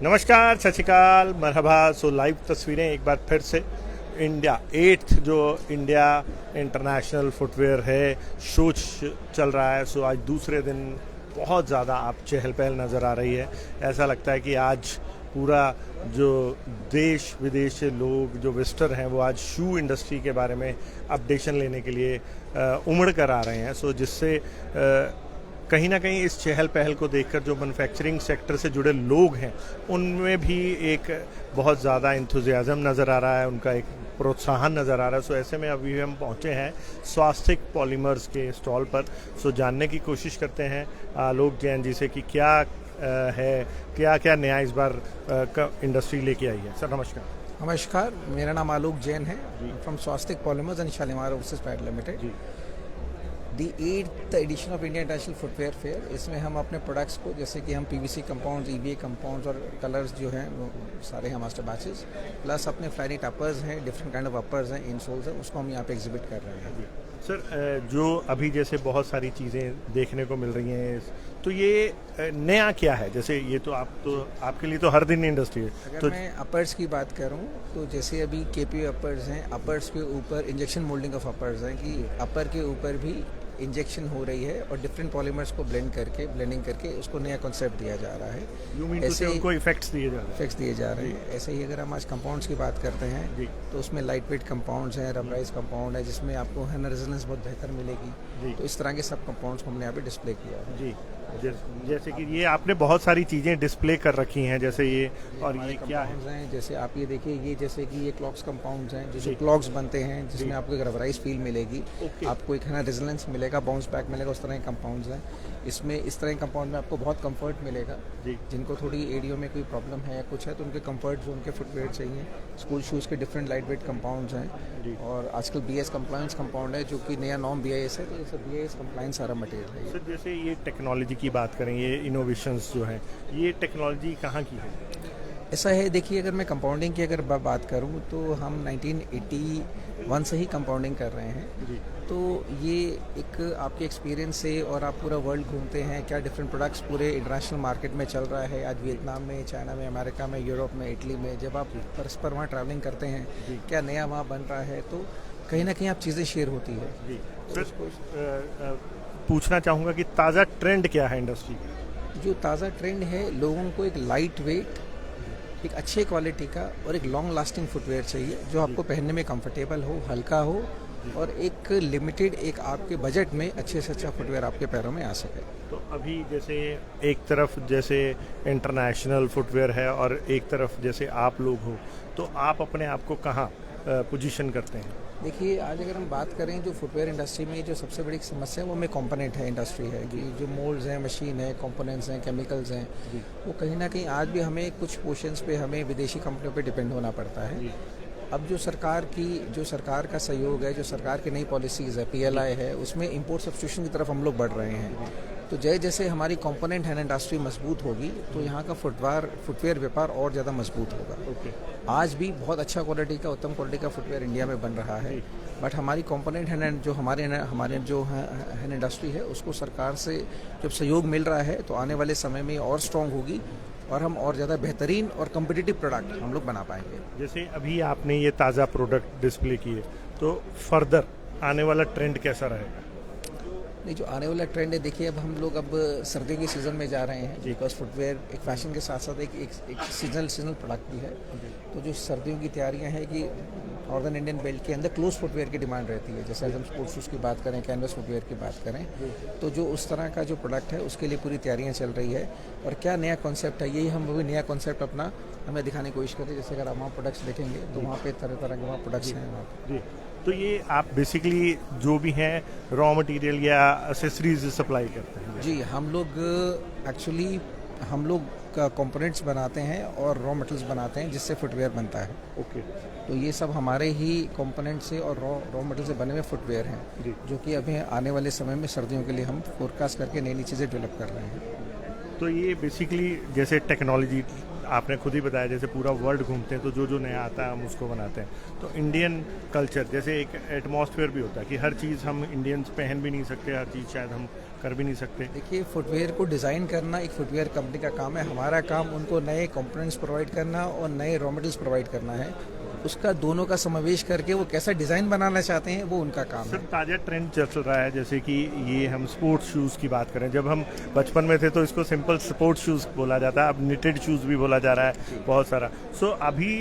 नमस्कार, सत श्री अकाल, मरहबा। सो लाइव तस्वीरें एक बार फिर से इंडिया 8th जो इंडिया इंटरनेशनल फुटवेयर है शो चल रहा है। सो आज दूसरे दिन बहुत ज़्यादा आप चहल पहल नज़र आ रही है। ऐसा लगता है कि आज पूरा जो देश विदेश से लोग जो विजिटर हैं वो आज शू इंडस्ट्री के बारे में अपडेशन लेने के लिए उमड़ कर आ रहे हैं। सो जिससे कहीं ना कहीं इस चहल पहल को देखकर जो मैन्युफैक्चरिंग सेक्टर से जुड़े लोग हैं उनमें भी एक बहुत ज़्यादा इंथुजियाज़म नज़र आ रहा है, उनका एक प्रोत्साहन नज़र आ रहा है। सो ऐसे में अभी हम पहुँचे हैं स्वास्तिक पॉलीमर्स के स्टॉल पर। सो जानने की कोशिश करते हैं आलोक जैन जी से कि क्या है, क्या क्या नया इस बार इंडस्ट्री लेके आई है। सर नमस्कार। नमस्कार, मेरा नाम आलोक जैन है from Swastik polymers and Shalimar overseas private limited. जी the 8th edition of India international footwear fair, इसमें हम अपने प्रोडक्ट्स को जैसे कि हम पीवीसी कंपाउंड्स, ईबीए कंपाउंड्स और कलर्स जो हैं वो सारे हैं मास्टर बैचेस, प्लस अपने फ्लाइट अपर्स हैं, डिफरेंट काइंड ऑफ अपर्स हैं, इनसोल्स हैं, उसको हम यहाँ पे एग्जिबिट कर रहे हैं। सर, जो अभी जैसे बहुत सारी चीज़ें देखने को मिल रही हैं, तो ये नया क्या है? जैसे ये तो आपके लिए तो हर दिन इंडस्ट्री है। अगर तो मैं अपर्स की बात करूं तो जैसे अभी केपी अपर्स हैं, अपर्स के ऊपर इंजेक्शन मोल्डिंग ऑफ अपर्स हैं कि अपर के ऊपर भी इंजेक्शन हो रही है और डिफरेंट पॉलीमर्स को ब्लेंडिंग करके उसको नया कॉन्सेप्ट दिया जा रहा है। ऐसे उनको इफेक्ट्स दिए जा रहे हैं। ऐसे ही अगर हम आज कंपाउंड्स की बात करते हैं तो उसमें लाइट वेट कंपाउंड्स हैं, रबराइज कंपाउंड है जिसमें आपको है ना रेजोनेंस बहुत बेहतर मिलेगी। तो इस तरह के सब कंपाउंड्स को हमने यहाँ पे डिस्प्ले किया है। जी, जैसे कि ये आपने बहुत सारी चीज़ें डिस्प्ले कर रखी हैं, जैसे ये और ये क्या है? जैसे आप ये देखिए, ये जैसे कि ये क्लॉक्स कंपाउंड्स हैं, जो क्लॉक्स बनते हैं जिसमें आपको एक रबराइज फील मिलेगी, आपको एक है ना रेजोनेंस मिलेगा, बाउंस बैक मिलेगा। उस तरह के कंपाउंड्स हैं। इसमें इस तरह के कंपाउंड में आपको बहुत कंफर्ट मिलेगा। जिनको थोड़ी एडियो में कोई प्रॉब्लम है या कुछ है तो उनके कंफर्ट जोन के फुटवेयर चाहिए। स्कूल शूज़ के डिफरेंट लाइट वेट कंपाउंड्स हैं और आजकल BIS कंप्लायंस कंपाउंड है जो कि नया नॉर्म BIS है, तो ये सब BIS कंप्लायंस सारा मटेरियल है। सर, जैसे ये टेक्नोलॉजी की बात करें, ये इनोवेशंस जो हैं, ये टेक्नोलॉजी कहाँ की है? ऐसा है, देखिए अगर मैं कंपाउंडिंग की अगर बात करूं तो हम 1981 से ही कंपाउंडिंग कर रहे हैं। तो ये एक आपके एक्सपीरियंस से और आप पूरा वर्ल्ड घूमते हैं, क्या डिफरेंट प्रोडक्ट्स पूरे इंटरनेशनल मार्केट में चल रहा है, आज वियतनाम में, चाइना में, अमेरिका में, यूरोप में, इटली में, जब आप परस्पर वहाँ ट्रैवलिंग करते हैं क्या नया वहाँ बन रहा है, तो कहीं ना कहीं आप चीज़ें शेयर होती है। सर, पूछना चाहूँगा कि ताज़ा ट्रेंड क्या है इंडस्ट्री का? जो ताज़ा ट्रेंड है, लोगों को एक लाइट वेट, एक अच्छे क्वालिटी का और एक लॉन्ग लास्टिंग फुटवेयर चाहिए जो आपको पहनने में कंफर्टेबल हो, हल्का हो और एक लिमिटेड एक आपके बजट में अच्छे से अच्छा फुटवेयर आपके पैरों में आ सके। तो अभी जैसे एक तरफ जैसे इंटरनेशनल फुटवेयर है और एक तरफ जैसे आप लोग हो, तो आप अपने आप को कहाँ पोजीशन करते हैं? देखिए, आज अगर हम बात करें जो फुटवेयर इंडस्ट्री में जो सबसे बड़ी समस्या है वो में कंपोनेंट है, इंडस्ट्री है कि जो मोल्ड्स हैं, मशीन है, कंपोनेंट्स हैं, केमिकल्स हैं, वो कहीं ना कहीं आज भी हमें कुछ पोर्शंस पे हमें विदेशी कंपनियों पे डिपेंड होना पड़ता है। अब जो सरकार का सहयोग है, जो सरकार की नई पॉलिसीज़ है, PLI है, उसमें इंपोर्ट सब्स्टिट्यूशन की तरफ हम लोग बढ़ रहे हैं। तो जैसे हमारी कंपोनेंट है इंडस्ट्री मजबूत होगी तो यहाँ का फुटवेयर व्यापार और ज़्यादा मजबूत होगा। आज भी बहुत अच्छा क्वालिटी का, उत्तम क्वालिटी का फुटवेयर इंडिया में बन रहा है, बट हमारी कंपोनेंट है जो हमारे जो है इंडस्ट्री है उसको सरकार से जब सहयोग मिल रहा है तो आने वाले समय में और स्ट्रॉन्ग होगी और हम और ज़्यादा बेहतरीन और कम्पिटिटिव प्रोडक्ट हम लोग बना पाएंगे। जैसे अभी आपने ये ताज़ा प्रोडक्ट डिस्प्ले किए, तो फर्दर आने वाला ट्रेंड कैसा रहेगा? नहीं, जो आने वाला ट्रेंड है, देखिए अब हम लोग अब सर्दियों के सीज़न में जा रहे हैं, बिकॉज फुटवेयर एक फैशन के साथ साथ एक सीजनल प्रोडक्ट भी है। तो जो सर्दियों की तैयारियां हैं कि नॉर्दर्न इंडियन बेल्ट के अंदर क्लोज फुटवेयर की डिमांड रहती है, जैसे हम स्पोर्ट्स शूज़ की बात करें, कैनवस फुटवेयर की बात करें, तो जो उस तरह का जो प्रोडक्ट है उसके लिए पूरी तैयारियां चल रही है। और क्या नया कॉन्सेप्ट है, यही हम भी नया कॉन्सेप्ट अपना हमें दिखाने की कोशिश करते हैं। जैसे अगर आप वहाँ प्रोडक्ट्स देखेंगे तो वहाँ पे तरह तरह के वहाँ प्रोडक्ट्स हैं वहाँ पे। तो ये आप बेसिकली जो भी हैं रॉ मटेरियल या एसेसरीज सप्लाई करते हैं? जी, हम लोग एक्चुअली हम लोग कंपोनेंट्स बनाते हैं और रॉ मटेरियल्स बनाते हैं जिससे फुटवेयर बनता है। ओके। तो ये सब हमारे ही कंपोनेंट से और रॉ मटेरियल से बने हुए फुटवेयर हैं जो कि अभी आने वाले समय में सर्दियों के लिए हम फोरकास्ट करके नई नई चीज़ें डेवलप कर रहे हैं। तो ये बेसिकली जैसे टेक्नोलॉजी आपने खुद ही बताया, जैसे पूरा वर्ल्ड घूमते हैं तो जो नया आता है हम उसको बनाते हैं। तो इंडियन कल्चर जैसे एक एटमॉस्फेयर भी होता है कि हर चीज़ हम इंडियंस पहन भी नहीं सकते, हर चीज़ शायद हम कर भी नहीं सकते। देखिए, फुटवेयर को डिज़ाइन करना एक फुटवेयर कंपनी का काम है। हमारा काम उनको नए कंपोनेंट्स प्रोवाइड करना और नए रॉ मटेरियल्स प्रोवाइड करना है। उसका दोनों का समावेश करके वो कैसा डिज़ाइन बनाना चाहते हैं, वो उनका काम सर, है। ताज़ा ट्रेंड चल रहा है, जैसे कि ये हम स्पोर्ट्स शूज़ की बात करें, जब हम बचपन में थे तो इसको सिंपल स्पोर्ट्स शूज़ बोला जाता है, अब निटेड शूज़ भी बोला जा रहा है बहुत सारा। सो अभी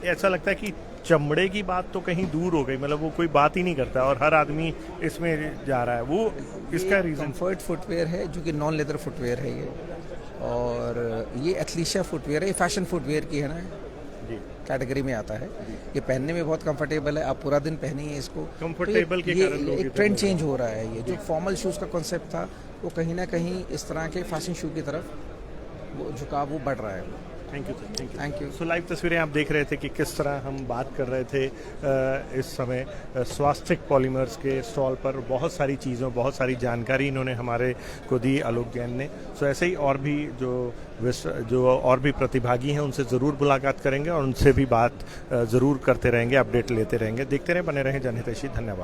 ऐसा लगता है कि चमड़े की बात तो कहीं दूर हो गई, मतलब वो कोई बात ही नहीं करता और हर आदमी इसमें जा रहा है। वो इसका रीज़न कंफर्ट फुटवेयर है जो कि नॉन लेदर फुटवेयर है ये, और ये एथलीशिया फुटवेयर है, ये फैशन फुटवेयर की है ना जी, कैटेगरी में आता है। ये पहनने में बहुत कंफर्टेबल है, आप पूरा दिन पहनिए इसको। कंफर्टेबल तो के ये कारण लोग एक इधर ट्रेंड उधर- चेंज हो रहा है। ये जो फॉर्मल शूज़ का कॉन्सेप्ट था वो कहीं ना कहीं इस तरह के फैशन शू की तरफ वो झुकाव वो बढ़ रहा है। Thank you sir, thank you. Thank you. So live तस्वीरें आप देख रहे थे कि किस तरह हम बात कर रहे थे इस समय स्वास्तिक पॉलीमर्स के स्टॉल पर। बहुत सारी चीज़ों, बहुत सारी जानकारी इन्होंने हमारे को दी, आलोक जैन ने। सो ऐसे ही और भी जो और भी प्रतिभागी हैं उनसे ज़रूर मुलाकात करेंगे और उनसे भी बात ज़रूर करते रहेंगे, अपडेट लेते रहेंगे। देखते रहें, बने रहें जनहितैषी। धन्यवाद।